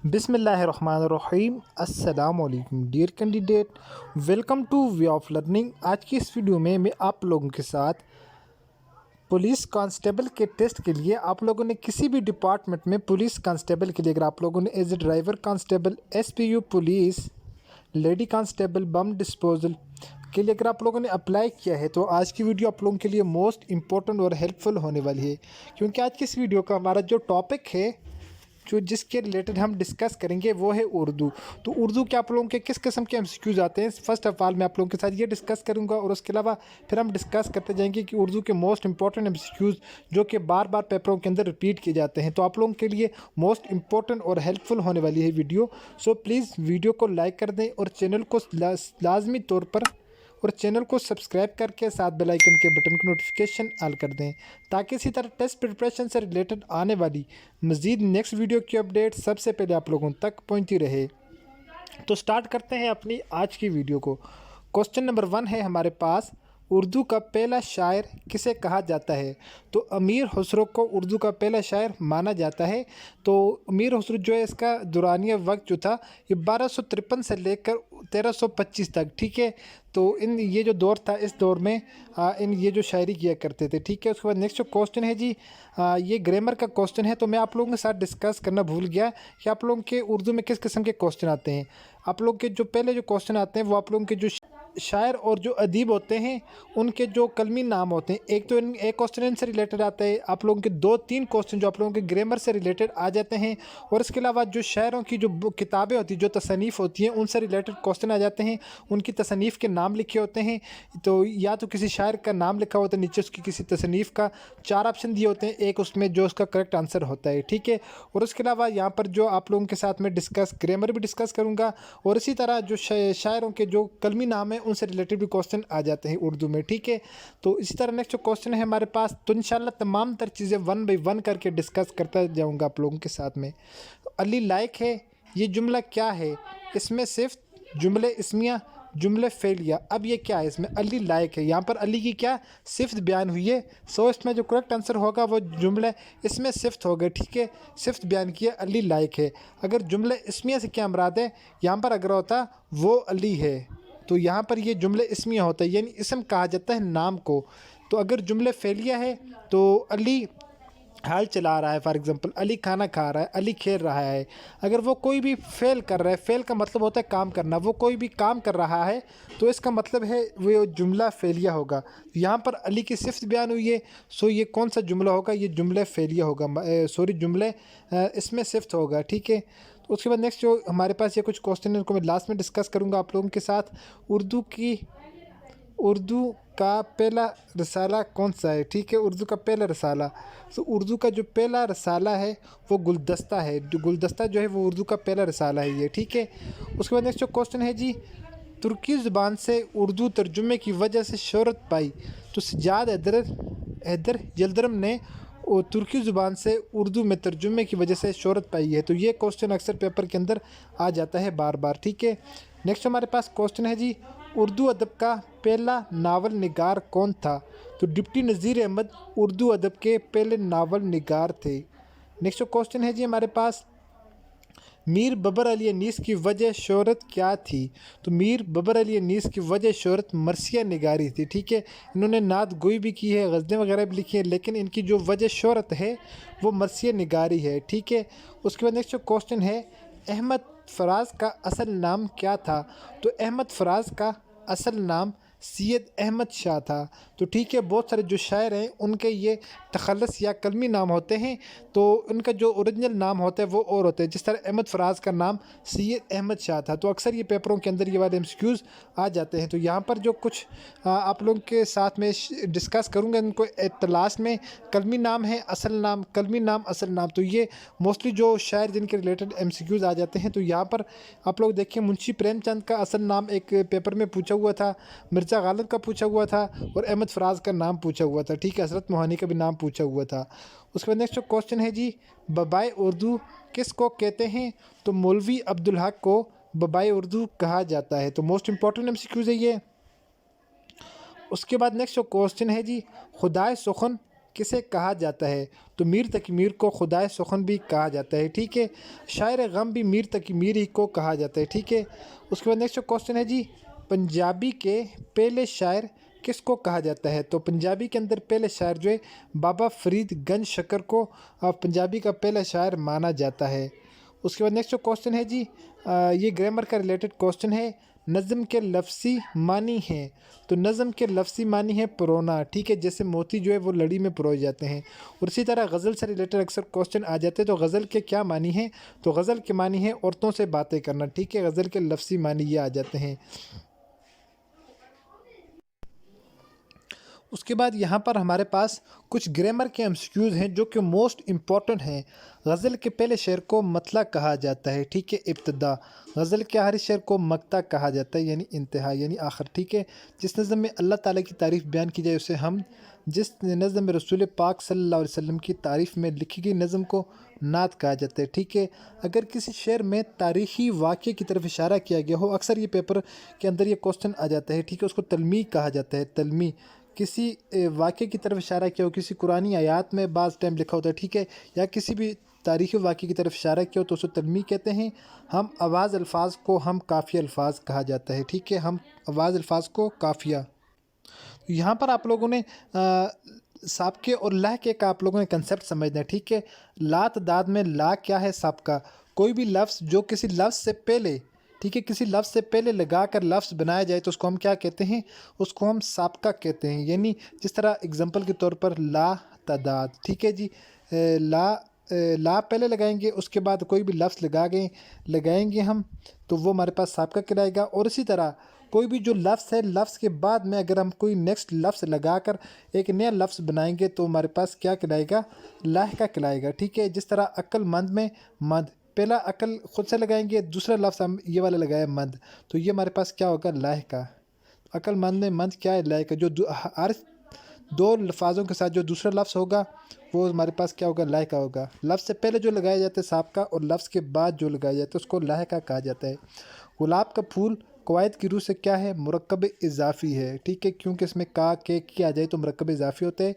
بسم اللہ الرحمن الرحیم۔ السلام علیکم dear candidate, welcome to way of learning. آج کی اس ویڈیو میں آپ لوگوں کے ساتھ پولیس کانسٹیبل کے ٹیسٹ کے لیے آپ لوگوں نے کسی بھی ڈپارٹمنٹ میں پولیس کانسٹیبل کے لیے اگر آپ لوگوں نے as a driver constable, S P U police, lady constable, bomb disposal کے لیے اگر آپ لوگوں نے اپلائی کیا ہے تو آج کی ویڈیو آپ لوگوں کے لیے موسٹ امپورٹنٹ اور ہیلپ فل ہونے والی ہے، کیونکہ آج کی اس ویڈیو کا ہمارا جو ٹاپک ہے جس کے ریلیٹڈ ہم ڈسکس کریں گے وہ ہے اردو۔ تو اردو کے آپ لوگوں کے کس قسم کے MCQs آتے ہیں، فرسٹ آف آل میں آپ لوگوں کے ساتھ یہ ڈسکس کروں گا، اور اس کے علاوہ پھر ہم ڈسکس کرتے جائیں گے کہ اردو کے موسٹ امپورٹنٹ MCQs جو کہ بار بار پیپروں کے اندر ریپیٹ کیے جاتے ہیں۔ تو آپ لوگوں کے لیے موسٹ امپورٹنٹ اور ہیلپ فل ہونے والی ہے ویڈیو، سو پلیز ویڈیو کو لائک کر دیں اور چینل کو لازمی طور پر سبسکرائب کر کے ساتھ بیل آئیکن کے بٹن کو نوٹیفیکیشن آل کر دیں، تاکہ اسی طرح ٹیسٹ پریپریشن سے ریلیٹڈ آنے والی مزید نیکسٹ ویڈیو کی اپڈیٹ سب سے پہلے آپ لوگوں تک پہنچتی رہے۔ تو سٹارٹ کرتے ہیں اپنی آج کی ویڈیو کو۔ کوسچن نمبر 1 ہے ہمارے پاس، اردو کا پہلا شاعر کسے کہا جاتا ہے؟ تو امیر خسرو کو اردو کا پہلا شاعر مانا جاتا ہے۔ تو امیر خسرو جو ہے اس کا دورانیہ وقت جو تھا یہ 1253 سے لے کر 1325 تک، ٹھیک ہے۔ تو یہ جو دور تھا اس دور میں یہ جو شاعری کیا کرتے تھے، ٹھیک ہے۔ اس کے بعد نیکسٹ جو کوسچن ہے جی، یہ گرامر کا کوسچن ہے، تو میں آپ لوگوں کے ساتھ ڈسکس کرنا بھول گیا کہ آپ لوگوں کے اردو میں کس قسم کے کوسچن آتے ہیں۔ آپ لوگ کے جو پہلے جو کوسچن آتے ہیں وہ آپ لوگوں کے جو شاعر اور جو ادیب ہوتے ہیں ان کے جو کلمی نام ہوتے ہیں، ایک کوسچن ان سے ریلیٹڈ آتا ہے، آپ لوگوں کے 2-3 کوسچن جو آپ لوگوں کے گرامر سے ریلیٹڈ آ جاتے ہیں، اور اس کے علاوہ جو شاعروں کی جو کتابیں ہوتی ہیں، جو تصنیف ہوتی ہیں، ان سے ریلیٹڈ کوسچن آ جاتے ہیں، ان کی تصنیف کے نام لکھے ہوتے ہیں۔ تو یا تو کسی شاعر کا نام لکھا ہوتا ہے، نیچے اس کی کسی تصنیف کا 4 آپشن دیے ہوتے ہیں، ایک اس میں جو اس کا کریکٹ آنسر ہوتا ہے، ٹھیک ہے۔ اور اس کے علاوہ یہاں پر جو آپ لوگوں کے ساتھ میں گرامر بھی ڈسکس کروں گا، اور اسی طرح جو شاعروں کے جو کلمی نام ہیں ان سے ریلیٹڈ بھی کوسچن آ جاتے ہیں اردو میں، ٹھیک ہے۔ تو اسی طرح نیکسٹ جو کوسچن ہے ہمارے پاس، تو انشاءاللہ تمام تر چیزیں 1 بائی 1 کر کے ڈسکس کرتا جاؤں گا آپ لوگوں کے ساتھ میں۔ علی لائق ہے، یہ جملہ کیا ہے؟ اس میں صرف جملے اسمیہ، جملے فعلیہ۔ اب یہ کیا ہے؟ اس میں علی لائق ہے، یہاں پر علی کی کیا صفت بیان ہوئی ہے، سو اس میں جو کریکٹ آنسر ہوگا وہ جملے اس میں صفت ہوگا، ٹھیک ہے۔ صفت بیان کی ہے، علی لائق ہے۔ اگر جملے اسمیہ سے کیا مراد ہے، یہاں پر اگر ہوتا وہ علی ہے تو یہاں پر یہ جملے اسمیہ ہوتا ہے، یعنی اسم کہا جاتا ہے نام کو۔ تو اگر جملے فعلیہ ہے تو علی حال چلا رہا ہے، فار ایگزامپل علی کھانا کھا رہا ہے، علی کھیل رہا ہے۔ اگر وہ کوئی بھی فعل کر رہا ہے، فعل کا مطلب ہوتا ہے کام کرنا، وہ کوئی بھی کام کر رہا ہے تو اس کا مطلب ہے وہ جملہ فعلیہ ہوگا۔ یہاں پر علی کی صفت بیان ہوئی ہے، سو یہ کون سا جملہ ہوگا؟ یہ جملہ فعلیہ ہوگا، جملے اس میں صفت ہوگا، ٹھیک ہے۔ تو اس کے بعد نیکسٹ جو ہمارے پاس یہ کچھ کوسچن ہیں ان کو میں لاسٹ میں ڈسکس کروں گا آپ لوگوں کے ساتھ۔ اردو کا پہلا رسالہ کون سا ہے؟ ٹھیک ہے، اردو کا پہلا رسالہ، تو اردو کا جو پہلا رسالہ ہے وہ گلدستہ ہے، جو گلدستہ جو ہے وہ اردو کا پہلا رسالہ ہے یہ، ٹھیک ہے۔ اس کے بعد نیکسٹ جو کوسچن ہے جی، ترکی زبان سے اردو ترجمے کی وجہ سے شہرت پائی، تو سجاد حیدر یلدرم نے ترکی زبان سے اردو میں ترجمے کی وجہ سے شہرت پائی ہے۔ تو یہ کوسچن اکثر پیپر کے اندر آ جاتا ہے بار بار، ٹھیک ہے۔ نیکسٹ ہمارے پاس کوسچن ہے جی، اردو ادب کا پہلا ناول نگار کون تھا؟ تو ڈپٹی نذیر احمد اردو ادب کے پہلے ناول نگار تھے۔ نیکسٹ کوسچن ہے جی ہمارے پاس، میر بابر علی انیس کی وجہ شہرت کیا تھی؟ تو میر بابر علی انیس کی وجہ شہرت مرثیہ نگاری تھی، ٹھیک ہے۔ انہوں نے نعت گوئی بھی کی ہے، غزلیں وغیرہ بھی لکھی ہیں، لیکن ان کی جو وجہ شہرت ہے وہ مرثیہ نگاری ہے، ٹھیک ہے۔ اس کے بعد نیکسٹ جو کوسچن ہے، احمد فراز کا اصل نام کیا تھا؟ تو احمد فراز کا اصل نام سید احمد شاہ تھا۔ تو ٹھیک ہے، بہت سارے جو شاعر ہیں ان کے یہ تخلص یا کلمی نام ہوتے ہیں، تو ان کا جو اوریجنل نام ہوتا ہے وہ اور ہوتا ہے، جس طرح احمد فراز کا نام سید احمد شاہ تھا۔ تو اکثر یہ پیپروں کے اندر یہ والے MCQs آ جاتے ہیں۔ تو یہاں پر جو کچھ آپ لوگوں کے ساتھ میں ڈسکس کروں گا ان کو لاسٹ میں، کلمی نام ہے، اصل نام، کلمی نام، اصل نام، تو یہ موسٹلی جو شاعر جن کے ریلیٹڈ MCQs آ جاتے ہیں۔ تو یہاں پر آپ لوگ دیکھیں، منشی پریم چند کا اصل نام ایک پیپر میں پوچھا ہوا تھا، مرزا غالب کا پوچھا ہوا تھا، اور احمد فراز کا نام پوچھا ہوا تھا، ٹھیک ہے، حضرت موہانی کا بھی نام پوچھا ہوا تھا۔ اس کے بعد نیکسٹ کوسچن ہے جی، بابائے اردو کس کو کہتے ہیں؟ تو مولوی عبدالحق کو بابائے اردو کہا جاتا ہے۔ تو موسٹ امپورٹنٹ MCQs ہے یہ۔ اس کے بعد نیکسٹ کوسچن ہے جی، خدائے سخن کسے کہا جاتا ہے؟ تو میر تقی میر کو خدائے سخن بھی کہا جاتا ہے، ٹھیک ہے۔ شاعر غم بھی میر تقی میر ہی کو کہا جاتا ہے، ٹھیک ہے۔ اس کے بعد نیکسٹ کوسچن ہے جی، پنجابی کے پہلے شاعر کس کو کہا جاتا ہے؟ تو پنجابی کے اندر پہلے شاعر جو ہے بابا فرید گنج شکر کو پنجابی کا پہلا شاعر مانا جاتا ہے۔ اس کے بعد نیکسٹ کوسچن ہے جی، یہ گرامر کا ریلیٹڈ کوسچن ہے، نظم کے لفظی معنی ہیں؟ تو نظم کے لفظی معنی ہے پرونا، ٹھیک ہے، جیسے موتی جو ہے وہ لڑی میں پروئے جاتے ہیں۔ اور اسی طرح غزل سے ریلیٹڈ اکثر کوسچن آ جاتے ہیں، تو غزل کے کیا معنی ہیں؟ تو غزل کے معنی ہے عورتوں سے باتیں کرنا، ٹھیک ہے، غزل کے لفظی معنی یہ آ جاتے ہیں۔ اس کے بعد یہاں پر ہمارے پاس کچھ گرامر کے MCQs ہیں جو کہ موسٹ امپورٹنٹ ہیں۔ غزل کے پہلے شعر کو مطلع کہا جاتا ہے، ٹھیک ہے، ابتدا۔ غزل کے آخری شعر کو مقطع کہا جاتا ہے، یعنی انتہا، یعنی آخر، ٹھیک ہے۔ جس نظم میں اللہ تعالیٰ کی تعریف بیان کی جائے اسے حمد، جس نظم میں رسول پاک صلی اللہ علیہ وسلم کی تعریف میں لکھی گئی نظم کو نعت کہا جاتا ہے، ٹھیک ہے۔ اگر کسی شعر میں تاریخی واقعے کی طرف اشارہ کیا گیا ہو، اکثر یہ پیپر کے اندر یہ کوسچن آ جاتا ہے، ٹھیک ہے، اس کو تلمیح کہا جاتا ہے، تلمیح۔ کسی واقعے کی طرف اشارہ کیا ہو، کسی قرآنی آیات میں بعض ٹائم لکھا ہوتا ہے، ٹھیک ہے، یا کسی بھی تاریخی واقعے کی طرف اشارہ کیا ہو تو اسے تلمیح کہتے ہیں۔ ہم آواز الفاظ کو ہم قافیہ الفاظ کہا جاتا ہے، ٹھیک ہے، ہم آواز الفاظ کو قافیہ۔ یہاں پر آپ لوگوں نے سابقے اور لہقے کا آپ لوگوں نے کنسیپٹ سمجھنا ہے، ٹھیک ہے۔ لا تعداد میں لا کیا ہے؟ سابقہ۔ کوئی بھی لفظ جو کسی لفظ سے پہلے، ٹھیک ہے، کسی لفظ سے پہلے لگا کر لفظ بنایا جائے تو اس کو ہم کیا کہتے ہیں؟ اس کو ہم سابقہ کہتے ہیں۔ یعنی جس طرح اگزامپل کے طور پر لا تعداد، ٹھیک ہے جی، لا پہلے لگائیں گے، اس کے بعد کوئی بھی لفظ لگائیں گے ہم تو وہ ہمارے پاس سابقہ کہلائے گا۔ اور اسی طرح کوئی بھی جو لفظ ہے، لفظ کے بعد میں اگر ہم کوئی نیکسٹ لفظ لگا کر ایک نیا لفظ بنائیں گے تو ہمارے پاس کیا کہلائے گا؟ لاحقہ کہلائے گا، ٹھیک ہے۔ جس طرح عقل مند میں مند، پہلا عقل خود سے لگائیں گے، دوسرا لفظ ہم یہ والا لگائے مند، تو یہ ہمارے پاس کیا ہوگا؟ لاحقہ۔ عقل مند میں مند کیا ہے؟ لاحقہ۔ جو ہر دو الفاظوں کے ساتھ جو دوسرا لفظ ہوگا وہ ہمارے پاس کیا ہوگا؟ لاحقہ ہوگا۔ لفظ سے پہلے جو لگایا جاتا ہے سابقہ، اور لفظ کے بعد جو لگایا جاتا ہے اس کو لاحقہ کہا جاتا ہے۔ گلاب کا پھول قواعد کی روح سے کیا ہے؟ مرکب اضافی ہے، ٹھیک ہے، کیونکہ اس میں کا کے کیا جائے تو مرکب اضافی ہوتے ہیں۔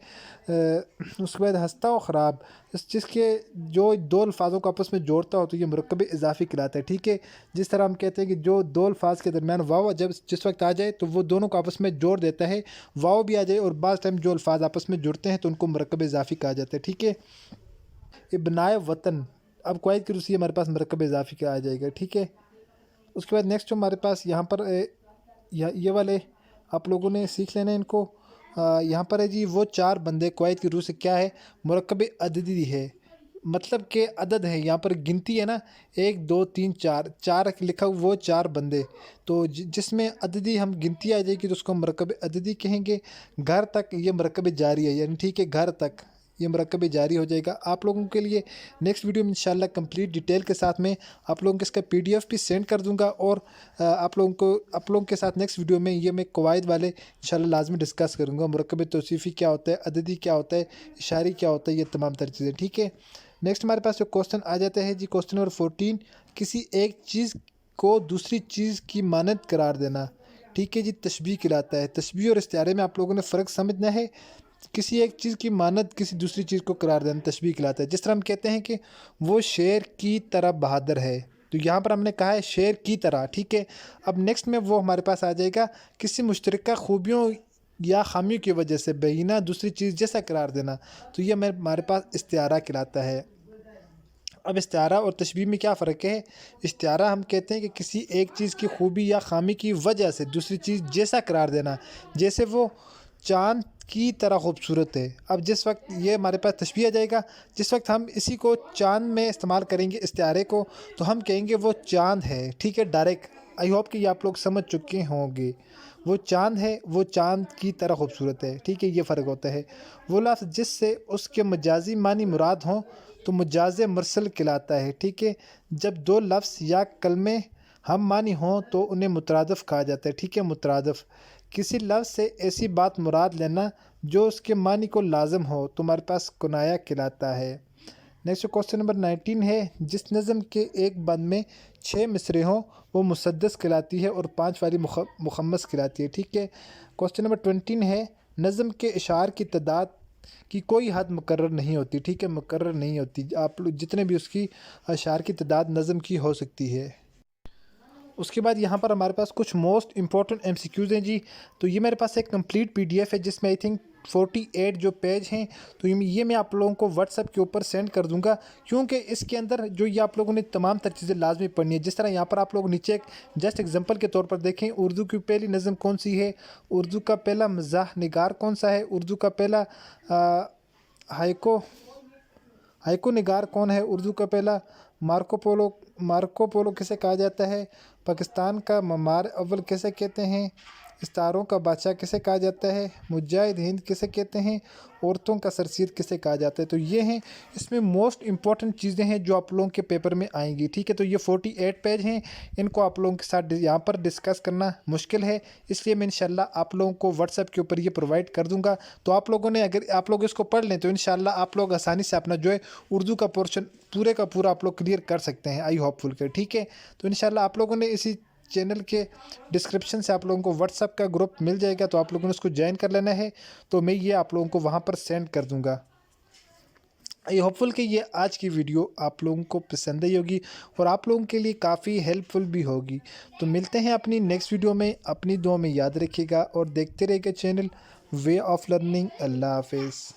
اس کے بعد ہستہ و خراب، جس کے جو دو الفاظوں کو آپس میں جوڑتا ہو تو یہ مرکب اضافی کہلاتا ہے، ٹھیک ہے۔ جس طرح ہم کہتے ہیں کہ جو دو الفاظ کے درمیان واو جس وقت آ جائے تو وہ دونوں کو آپس میں جوڑ دیتا ہے، واو بھی آ جائے، اور بعض ٹائم جو الفاظ آپس میں جڑتے ہیں تو ان کو مرکب اضافی کہا جاتا ہے، ٹھیک ہے۔ ابنائے وطن، اب قواعد کی روح سے ہمارے پاس مرکب اضافی کا آ جائے گا، ٹھیک ہے۔ اس کے بعد نیکسٹ ہمارے پاس یہاں پر یہ والے آپ لوگوں نے سیکھ لینا ان کو۔ یہاں پر ہے جی، وہ چار بندے قواعد کی روح سے کیا ہے؟ مرکب عددی ہے، مطلب کہ عدد ہے، یہاں پر گنتی ہے نا، 1 2 3 4 4 لکھا وہ چار بندے، تو جس میں عددی ہم گنتی آ جائے گی تو اس کو ہم مرکب عددی کہیں گے۔ گھر تک، یہ مرکب جاری ہے، یعنی ٹھیک ہے، گھر تک یہ مرکب جاری ہو جائے گا۔ آپ لوگوں کے لیے نیکسٹ ویڈیو میں انشاءاللہ کمپلیٹ ڈیٹیل کے ساتھ میں آپ لوگوں کو اس کا PDF بھی سینڈ کر دوں گا، اور آپ لوگوں کے ساتھ نیکسٹ ویڈیو میں یہ میں قواعد والے انشاءاللہ لازمی ڈسکس کروں گا۔ مرکب توصیفی کیا ہوتا ہے، عددی کیا ہوتا ہے، اشاری کیا ہوتا ہے، یہ تمام تر چیزیں، ٹھیک ہے۔ نیکسٹ ہمارے پاس جو کوسچن آ جاتا ہے جی، کوسچن نمبر 14، کسی ایک چیز کو دوسری چیز کی مانند قرار دینا، ٹھیک ہے جی، تشبیہ کہلاتا ہے۔ تشبیہ اور استعارے میں آپ لوگوں نے فرق سمجھنا ہے۔ کسی ایک چیز کی مانند کسی دوسری چیز کو قرار دینا تشبیہ کہلاتا ہے۔ جس طرح ہم کہتے ہیں کہ وہ شیر کی طرح بہادر ہے، تو یہاں پر ہم نے کہا ہے شیر کی طرح، ٹھیک ہے۔ اب نیکسٹ میں وہ ہمارے پاس آ جائے گا، کسی مشترکہ خوبیوں یا خامیوں کی وجہ سے بہینہ دوسری چیز جیسا قرار دینا، تو یہ ہمارے پاس استعارہ کہلاتا ہے۔ اب استعارہ اور تشبیہ میں کیا فرق ہے؟ استعارہ ہم کہتے ہیں کہ کسی ایک چیز کی خوبی یا خامی کی وجہ سے دوسری چیز جیسا قرار دینا، جیسے وہ چاند کی طرح خوبصورت ہے۔ اب جس وقت یہ ہمارے پاس تشبیہ آ جائے گا، جس وقت ہم اسی کو چاند میں استعمال کریں گے استعارے کو، تو ہم کہیں گے وہ چاند ہے، ٹھیک ہے، ڈائریکٹ۔ آئی ہوپ کہ یہ آپ لوگ سمجھ چکے ہوں گے، وہ چاند ہے، وہ چاند کی طرح خوبصورت ہے، ٹھیک ہے، یہ فرق ہوتا ہے۔ وہ لفظ جس سے اس کے مجازی معنی مراد ہوں تو مجاز مرسل کہلاتا ہے، ٹھیک ہے۔ جب دو لفظ یا کلمے ہم معنی ہوں تو انہیں مترادف کہا جاتا ہے، ٹھیک ہے، مترادف۔ کسی لفظ سے ایسی بات مراد لینا جو اس کے معنی کو لازم ہو تو ہمارے پاس کنایہ کہلاتا ہے۔ نیکسٹ کوسچن نمبر 19 ہے، جس نظم کے ایک بند میں 6 مصرے ہوں وہ مسدس کہلاتی ہے اور 5 والی مخمس کہلاتی ہے، ٹھیک ہے۔ کوسچن نمبر 20 ہے، نظم کے اشعار کی تعداد کی کوئی حد مقرر نہیں ہوتی، ٹھیک ہے، مقرر نہیں ہوتی، آپ لوگ جتنے بھی اس کی اشعار کی تعداد نظم کی ہو سکتی ہے۔ اس کے بعد یہاں پر ہمارے پاس کچھ most important M C Qs ہیں جی۔ تو یہ میرے پاس ایک کمپلیٹ پی ڈی ایف ہے جس میں آئی تھنک 48 جو پیج ہیں، تو یہ میں آپ لوگوں کو واٹس ایپ کے اوپر سینڈ کر دوں گا، کیونکہ اس کے اندر جو یہ آپ لوگوں نے تمام تر چیزیں لازمی پڑھنی ہے۔ جس طرح یہاں پر آپ لوگ نیچے ایک جسٹ ایگزامپل کے طور پر دیکھیں، اردو کی پہلی نظم کون سی ہے، اردو کا پہلا مزاح نگار کون سا ہے، اردو کا پہلا ہائیکو نگار کون ہے، اردو کا پہلا مارکو پولو کسے کہا جاتا ہے، پاکستان کا معمار اول کسے کہتے ہیں، ستاروں کا بادشاہ کسے کہا جاتا ہے، مجاہد ہند کسے کہتے ہیں، عورتوں کا سرسید کسے کہا جاتا ہے۔ تو یہ ہیں اس میں موسٹ امپورٹنٹ چیزیں ہیں جو آپ لوگوں کے پیپر میں آئیں گی، ٹھیک ہے۔ تو یہ 48 پیج ہیں، ان کو آپ لوگوں کے ساتھ یہاں پر ڈسکس کرنا مشکل ہے، اس لیے میں انشاءاللہ آپ لوگوں کو واٹس ایپ کے اوپر یہ پرووائڈ کر دوں گا۔ تو آپ لوگوں نے اگر آپ لوگ اس کو پڑھ لیں تو انشاءاللہ آپ لوگ آسانی سے اپنا جو ہے اردو کا پورشن پورے کا پورا آپ لوگ کلیئر کر سکتے ہیں، آئی ہوپ فل کر، ٹھیک ہے۔ تو انشاءاللہ آپ لوگوں نے اسی چینل کے ڈسکرپشن سے آپ لوگوں کو واٹس ایپ کا گروپ مل جائے گا، تو آپ لوگوں نے اس کو جوائن کر لینا ہے، تو میں یہ آپ لوگوں کو وہاں پر سینڈ کر دوں گا۔ آئی ہوپ فل کہ یہ آج کی ویڈیو آپ لوگوں کو پسند آئی ہوگی اور آپ لوگوں کے لیے کافی ہیلپ فل بھی ہوگی۔ تو ملتے ہیں اپنی نیکسٹ ویڈیو میں، اپنی دعا میں یاد رکھیے گا اور دیکھتے رہیے گا چینل وے آف لرننگ۔ اللہ حافظ۔